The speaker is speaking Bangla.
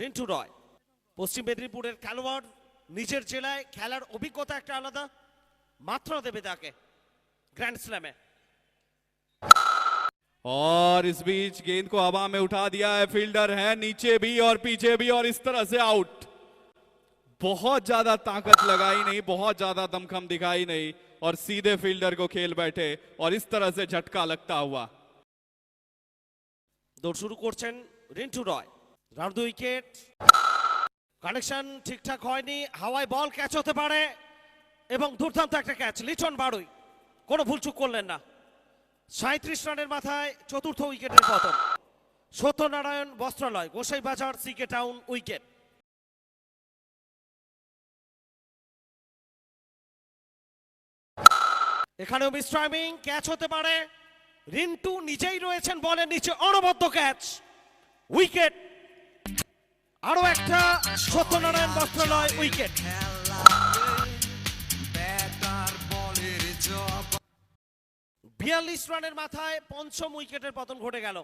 রিন্টু রয়। পশ্চিম মেদিনীপুরের খেলোয়াড়, নিজের জেলায় খেলার অভিজ্ঞতা একটা আলাদা, মাত্রা দেবে তাকে গ্র্যান্ড স্ল্যামে। और इस बीच गेंद को हवा में उठा दिया है, फील्डर है नीचे भी और पीछे भी, और इस तरह से आउट। बहुत ज्यादा ताकत लगाई नहीं, बहुत ज्यादा दमखम दिखाई नहीं, और सीधे फील्डर को खेल बैठे, और इस तरह से झटका लगता हुआ। দৌড় শুরু করছেন রিন্টু রয়। রাউন্ড উইকেট, কানেকশন ঠিকঠাক হয়নি, হাওয়ায় বল ক্যাচ হতে পারে, এবং দুর্দান্ত একটা ক্যাচ লিটন বাড়ুই, কোনো ভুলচুক করলেন না। 37 রানের মাথায় চতুর্থ উইকেটের পতন। সত্যনারায়ণ বস্ত্রালয়, গোসাইবাজার, সিকে টাউন উইকেট। এখানেও মিস টাইমিং, ক্যাচ হতে পারে। রিন্টু নিজেই রয়েছেন বলের নিচে, অনবদ্য ক্যাচ, উইকেট। আরো একটা সত্যনারায়ণ বস্ত্রালয় উইকেট। 42 রানের মাথায় পঞ্চম উইকেটের পতন ঘটে গেল।